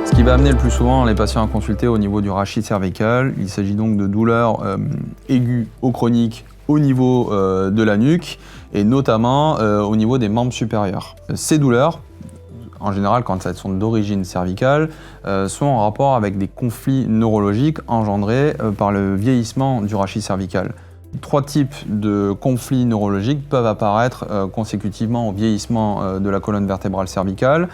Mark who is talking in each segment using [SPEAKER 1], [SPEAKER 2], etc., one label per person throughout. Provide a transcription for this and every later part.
[SPEAKER 1] Ce qui va amener le plus souvent les patients à consulter au niveau du rachis cervical, il s'agit donc de douleurs aiguës ou chroniques au niveau de la nuque et notamment au niveau des membres supérieurs. Ces douleurs, en général quand elles sont d'origine cervicale, sont en rapport avec des conflits neurologiques engendrés par le vieillissement du rachis cervical. 3 types de conflits neurologiques peuvent apparaître consécutivement au vieillissement de la colonne vertébrale cervicale.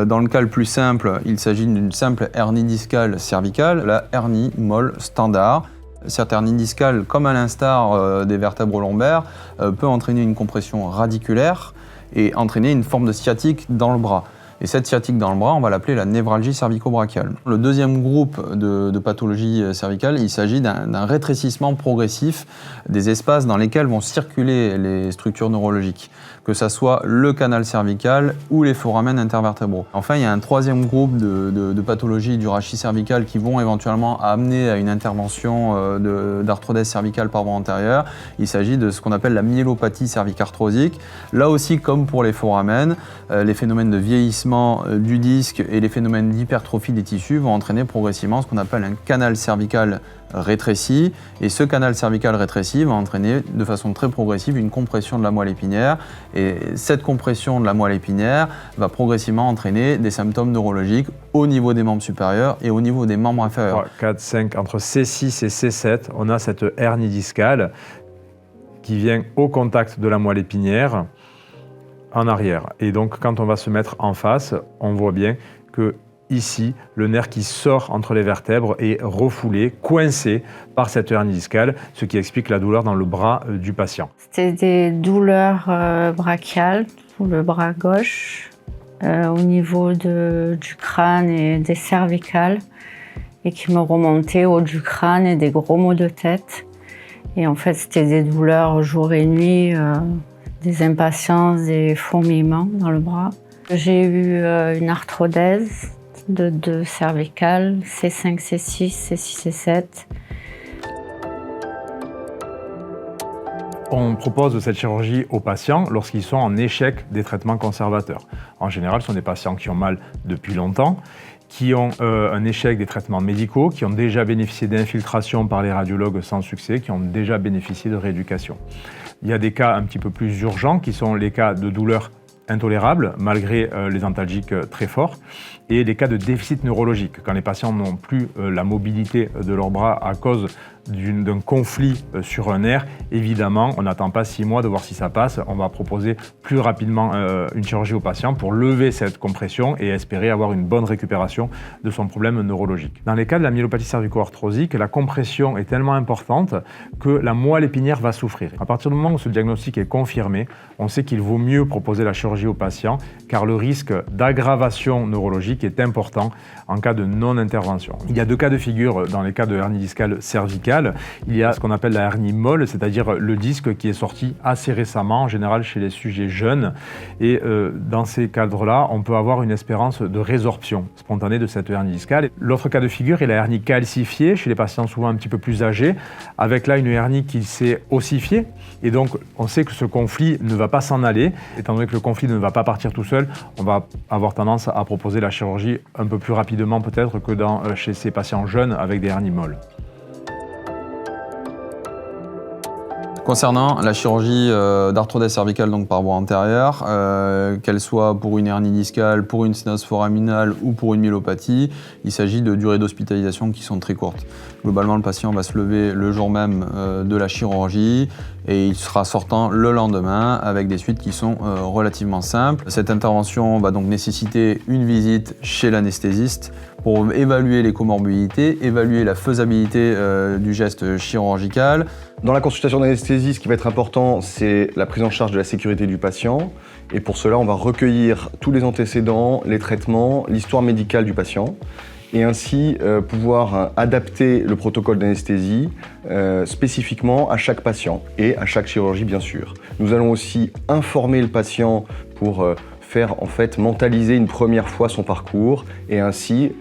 [SPEAKER 1] Dans le cas le plus simple, il s'agit d'une simple hernie discale cervicale, la hernie molle standard. Cette hernie discale, comme à l'instar des vertèbres lombaires, peut entraîner une compression radiculaire et entraîner une forme de sciatique dans le bras. Et cette sciatique dans le bras, on va l'appeler la névralgie cervico-brachiale. Le deuxième groupe de pathologies cervicales, il s'agit d'un rétrécissement progressif des espaces dans lesquels vont circuler les structures neurologiques, que ce soit le canal cervical ou les foramen intervertébraux. Enfin, il y a un troisième groupe de pathologies du rachis cervical qui vont éventuellement amener à une intervention d'arthrodèse cervicale par voie antérieure. Il s'agit de ce qu'on appelle la myélopathie cervicarthrosique. Là aussi, comme pour les foramen, les phénomènes de vieillissement du disque et les phénomènes d'hypertrophie des tissus vont entraîner progressivement ce qu'on appelle un canal cervical rétréci. Et ce canal cervical rétréci va entraîner de façon très progressive une compression de la moelle épinière. Et cette compression de la moelle épinière va progressivement entraîner des symptômes neurologiques au niveau des membres supérieurs et au niveau des membres inférieurs.
[SPEAKER 2] 3, 4, 5, entre C6 et C7, on a cette hernie discale qui vient au contact de la moelle épinière en arrière. Et donc, quand on va se mettre en face, on voit bien que ici, le nerf qui sort entre les vertèbres est refoulé, coincé par cette hernie discale, ce qui explique la douleur dans le bras du patient.
[SPEAKER 3] C'était des douleurs brachiales, sous le bras gauche, au niveau du crâne et des cervicales, et qui me remontaient au haut du crâne et des gros maux de tête. Et en fait, c'était des douleurs jour et nuit, des impatiences, des fourmillements dans le bras. J'ai eu une arthrodèse de 2 cervicales, C5, C6, C6, C7.
[SPEAKER 2] On propose cette chirurgie aux patients lorsqu'ils sont en échec des traitements conservateurs. En général, ce sont des patients qui ont mal depuis longtemps, qui ont un échec des traitements médicaux, qui ont déjà bénéficié d'infiltration par les radiologues sans succès, qui ont déjà bénéficié de rééducation. Il y a des cas un petit peu plus urgents qui sont les cas de douleurs intolérables malgré les antalgiques très forts et les cas de déficit neurologique, quand les patients n'ont plus la mobilité de leurs bras à cause d'un conflit sur un nerf. Évidemment, on n'attend pas 6 mois de voir si ça passe, on va proposer plus rapidement une chirurgie au patient pour lever cette compression et espérer avoir une bonne récupération de son problème neurologique. Dans les cas de la myélopathie cervico-arthrosique, la compression est tellement importante que la moelle épinière va souffrir. À partir du moment où ce diagnostic est confirmé, on sait qu'il vaut mieux proposer la chirurgie au patient car le risque d'aggravation neurologique est important en cas de non-intervention. Il y a 2 cas de figure dans les cas de hernie discale cervicale. Il y a ce qu'on appelle la hernie molle, c'est-à-dire le disque qui est sorti assez récemment, en général chez les sujets jeunes. Et dans ces cadres-là, on peut avoir une espérance de résorption spontanée de cette hernie discale. L'autre cas de figure est la hernie calcifiée, chez les patients souvent un petit peu plus âgés, avec là une hernie qui s'est ossifiée. Et donc, on sait que ce conflit ne va pas s'en aller. Étant donné que le conflit ne va pas partir tout seul, on va avoir tendance à proposer la chirurgie un peu plus rapidement peut-être que chez ces patients jeunes avec des hernies molles.
[SPEAKER 1] Concernant la chirurgie d'arthrodèse cervicale donc par voie antérieure, qu'elle soit pour une hernie discale, pour une sténose foraminale ou pour une myélopathie, il s'agit de durées d'hospitalisation qui sont très courtes. Globalement, le patient va se lever le jour même de la chirurgie et il sera sortant le lendemain avec des suites qui sont relativement simples. Cette intervention va donc nécessiter une visite chez l'anesthésiste pour évaluer les comorbidités, évaluer la faisabilité du geste chirurgical.
[SPEAKER 4] Dans la consultation d'anesthésie, ce qui va être important, c'est la prise en charge de la sécurité du patient. Et pour cela, on va recueillir tous les antécédents, les traitements, l'histoire médicale du patient et ainsi pouvoir adapter le protocole d'anesthésie spécifiquement à chaque patient et à chaque chirurgie, bien sûr. Nous allons aussi informer le patient pour faire en fait mentaliser une première fois son parcours et ainsi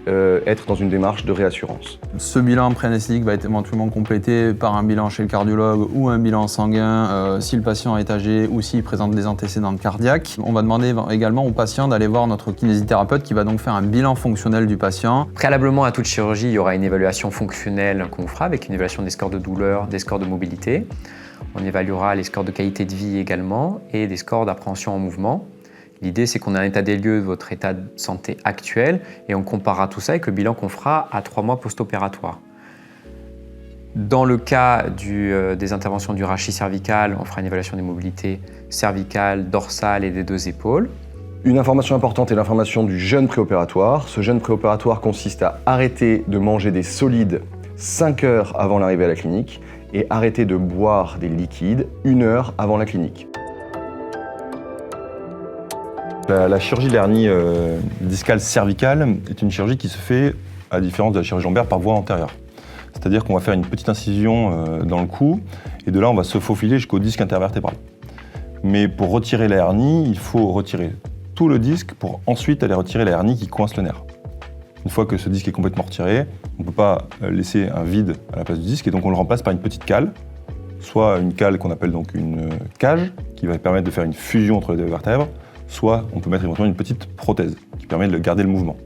[SPEAKER 4] être dans une démarche de réassurance.
[SPEAKER 1] Ce bilan pré-anesthésique va être éventuellement complété par un bilan chez le cardiologue ou un bilan sanguin si le patient est âgé ou s'il présente des antécédents cardiaques. On va demander également au patient d'aller voir notre kinésithérapeute qui va donc faire un bilan fonctionnel du patient.
[SPEAKER 5] Préalablement à toute chirurgie, il y aura une évaluation fonctionnelle qu'on fera avec une évaluation des scores de douleur, des scores de mobilité. On évaluera les scores de qualité de vie également et des scores d'appréhension en mouvement. L'idée, c'est qu'on a un état des lieux de votre état de santé actuel et on comparera tout ça avec le bilan qu'on fera à 3 mois post-opératoire. Dans le cas des interventions du rachis cervical, on fera une évaluation des mobilités cervicales, dorsales et des 2 épaules.
[SPEAKER 4] Une information importante est l'information du jeûne préopératoire. Ce jeûne préopératoire consiste à arrêter de manger des solides 5 heures avant l'arrivée à la clinique et arrêter de boire des liquides 1 heure avant la clinique.
[SPEAKER 6] La chirurgie de l'hernie discale cervicale est une chirurgie qui se fait, à la différence de la chirurgie lombaire, par voie antérieure. C'est-à-dire qu'on va faire une petite incision dans le cou et de là on va se faufiler jusqu'au disque intervertébral. Mais pour retirer la hernie, il faut retirer tout le disque pour ensuite aller retirer la hernie qui coince le nerf. Une fois que ce disque est complètement retiré, on ne peut pas laisser un vide à la place du disque et donc on le remplace par une petite cale, soit une cale qu'on appelle donc une cage qui va permettre de faire une fusion entre les 2 vertèbres, soit on peut mettre éventuellement une petite prothèse qui permet de garder le mouvement.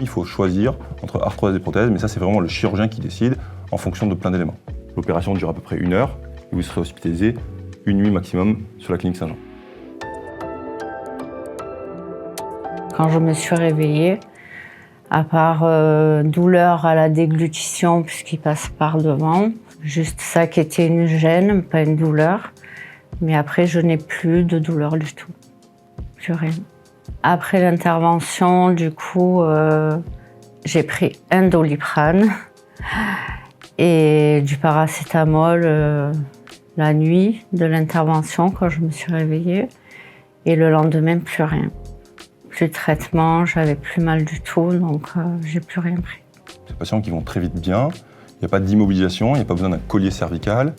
[SPEAKER 6] Il faut choisir entre arthrodèse et prothèse, mais ça c'est vraiment le chirurgien qui décide en fonction de plein d'éléments. L'opération dure à peu près 1 heure et vous serez hospitalisé 1 nuit maximum sur la clinique Saint-Jean.
[SPEAKER 3] Quand je me suis réveillée, à part douleur à la déglutition puisqu'il passe par devant, juste ça qui était une gêne, pas une douleur. Mais après, je n'ai plus de douleur du tout. Plus rien. Après l'intervention, du coup, j'ai pris un Doliprane et du paracétamol la nuit de l'intervention quand je me suis réveillée. Et le lendemain, plus rien. Plus de traitement, j'avais plus mal du tout, donc j'ai plus rien pris.
[SPEAKER 6] Ces patients qui vont très vite bien, il n'y a pas d'immobilisation, il n'y a pas besoin d'un collier cervical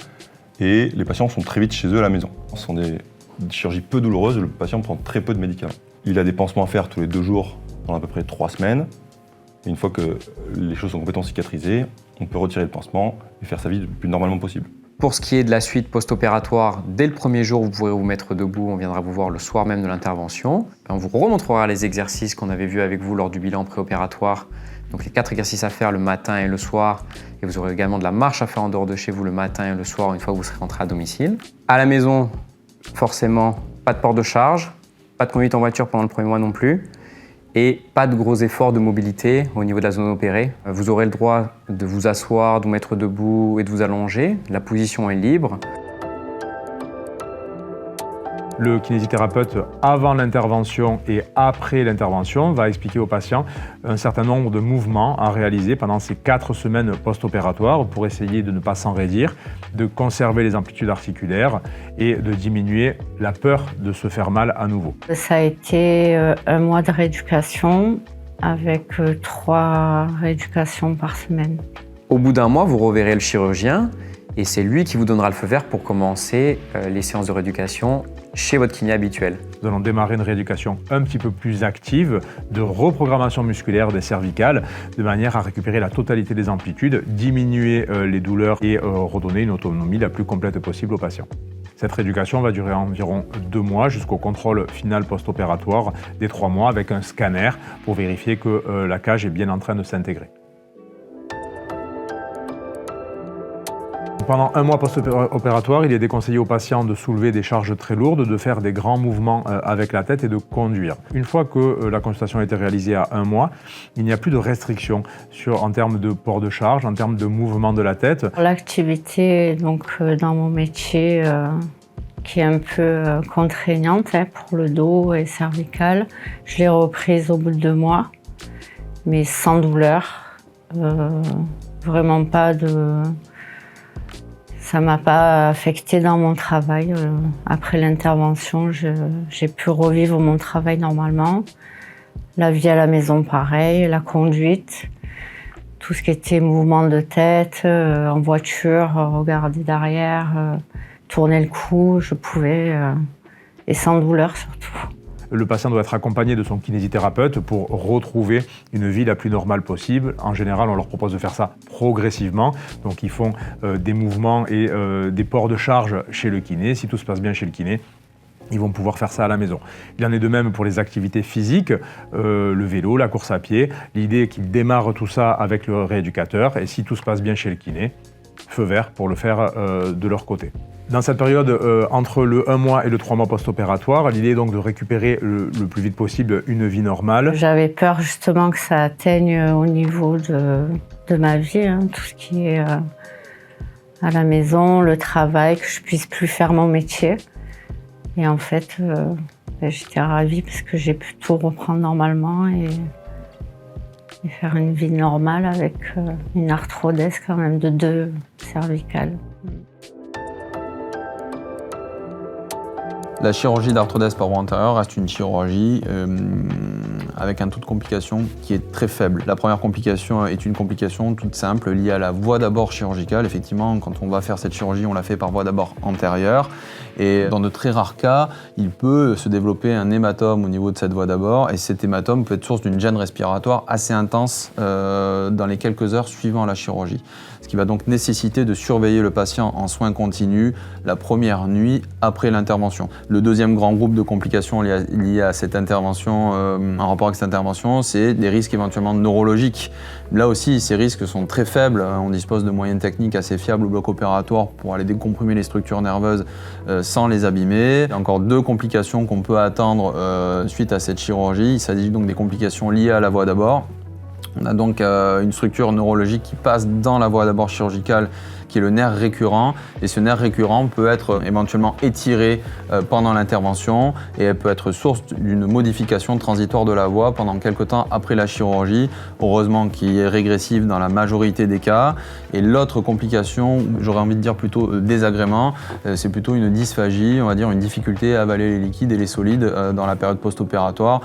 [SPEAKER 6] et les patients sont très vite chez eux à la maison. Ce sont des chirurgies peu douloureuses, le patient prend très peu de médicaments. Il a des pansements à faire tous les 2 jours pendant à peu près 3 semaines. Et une fois que les choses sont complètement cicatrisées, on peut retirer le pansement et faire sa vie le plus normalement possible.
[SPEAKER 5] Pour ce qui est de la suite post-opératoire, dès le premier jour, vous pourrez vous mettre debout. On viendra vous voir le soir même de l'intervention. On vous remontrera les exercices qu'on avait vus avec vous lors du bilan préopératoire. Donc les 4 exercices à faire le matin et le soir. Et vous aurez également de la marche à faire en dehors de chez vous le matin et le soir une fois que vous serez rentré à domicile. À la maison, forcément, pas de port de charge, pas de conduite en voiture pendant le premier mois non plus. Et pas de gros efforts de mobilité au niveau de la zone opérée. Vous aurez le droit de vous asseoir, de vous mettre debout et de vous allonger. La position est libre.
[SPEAKER 2] Le kinésithérapeute, avant l'intervention et après l'intervention, va expliquer au patient un certain nombre de mouvements à réaliser pendant ces 4 semaines post-opératoires pour essayer de ne pas s'enraidir, de conserver les amplitudes articulaires et de diminuer la peur de se faire mal à nouveau.
[SPEAKER 3] Ça a été 1 mois de rééducation avec 3 rééducations par semaine.
[SPEAKER 5] Au bout d'1 mois, vous reverrez le chirurgien et c'est lui qui vous donnera le feu vert pour commencer les séances de rééducation chez votre kiné habituel.
[SPEAKER 2] Nous allons démarrer une rééducation un petit peu plus active de reprogrammation musculaire des cervicales de manière à récupérer la totalité des amplitudes, diminuer les douleurs et redonner une autonomie la plus complète possible au patient. Cette rééducation va durer environ 2 mois jusqu'au contrôle final post-opératoire des 3 mois avec un scanner pour vérifier que la cage est bien en train de s'intégrer. Pendant 1 mois post-opératoire, il est déconseillé aux patients de soulever des charges très lourdes, de faire des grands mouvements avec la tête et de conduire. Une fois que la consultation a été réalisée à 1 mois, il n'y a plus de restrictions en termes de port de charge, en termes de mouvement de la tête.
[SPEAKER 3] L'activité dans mon métier qui est un peu contraignante pour le dos et cervical, je l'ai reprise au bout de 2 mois, mais sans douleur. Vraiment pas de... Ça ne m'a pas affectée dans mon travail. Après l'intervention, j'ai pu revivre mon travail normalement. La vie à la maison, pareil, la conduite, tout ce qui était mouvement de tête, en voiture, regarder derrière, tourner le cou, je pouvais, et sans douleur surtout.
[SPEAKER 2] le patient doit être accompagné de son kinésithérapeute pour retrouver une vie la plus normale possible. En général, on leur propose de faire ça progressivement. Donc ils font des mouvements et des ports de charge chez le kiné. Si tout se passe bien chez le kiné, ils vont pouvoir faire ça à la maison. Il en est de même pour les activités physiques, le vélo, la course à pied. L'idée est qu'ils démarrent tout ça avec le rééducateur et si tout se passe bien chez le kiné, feu vert pour le faire de leur côté. Dans cette période, entre le 1 mois et le 3 mois post-opératoire, l'idée est donc de récupérer le plus vite possible une vie normale.
[SPEAKER 3] J'avais peur justement que ça atteigne au niveau de ma vie, hein, tout ce qui est à la maison, le travail, que je puisse plus faire mon métier. Et en fait, j'étais ravie parce que j'ai pu tout reprendre normalement et faire une vie normale avec une arthrodèse quand même de 2 cervicales.
[SPEAKER 1] La chirurgie d'arthrodèse par voie antérieure reste une chirurgie avec un taux de complication qui est très faible. La première complication est une complication toute simple liée à la voie d'abord chirurgicale. Effectivement, quand on va faire cette chirurgie, on la fait par voie d'abord antérieure. Et dans de très rares cas, il peut se développer un hématome au niveau de cette voie d'abord. Et cet hématome peut être source d'une gêne respiratoire assez intense dans les quelques heures suivant la chirurgie. Ce qui va donc nécessiter de surveiller le patient en soins continus la première nuit après l'intervention. Le deuxième grand groupe de complications liées à cette intervention, en rapport avec cette intervention, c'est des risques éventuellement neurologiques. Là aussi, ces risques sont très faibles. On dispose de moyens techniques assez fiables au bloc opératoire pour aller décomprimer les structures nerveuses sans les abîmer. Il y a encore 2 complications qu'on peut attendre suite à cette chirurgie. Il s'agit donc des complications liées à la voie d'abord. On a donc une structure neurologique qui passe dans la voie d'abord chirurgicale, qui est le nerf récurrent. Et ce nerf récurrent peut être éventuellement étiré pendant l'intervention et elle peut être source d'une modification transitoire de la voie pendant quelques temps après la chirurgie, heureusement qui est régressive dans la majorité des cas. Et l'autre complication, j'aurais envie de dire plutôt désagrément, c'est plutôt une dysphagie, on va dire une difficulté à avaler les liquides et les solides dans la période post-opératoire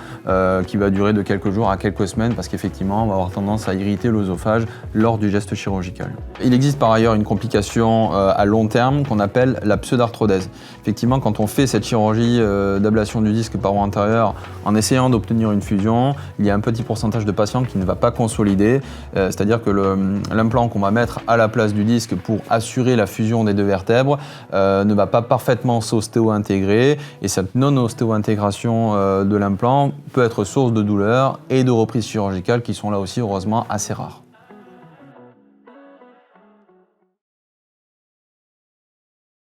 [SPEAKER 1] qui va durer de quelques jours à quelques semaines parce qu'effectivement, on va avoir tendance à irriter l'œsophage lors du geste chirurgical. Il existe par ailleurs une complication à long terme qu'on appelle la pseudarthrodèse. Effectivement, quand on fait cette chirurgie d'ablation du disque par voie antérieure en essayant d'obtenir une fusion, il y a un petit pourcentage de patients qui ne va pas consolider, c'est-à-dire que l'implant qu'on va mettre à la place du disque pour assurer la fusion des 2 vertèbres ne va pas parfaitement s'ostéo-intégrer et cette non-ostéo-intégration de l'implant peut être source de douleurs et de reprises chirurgicales qui sont là aussi heureusement assez rares.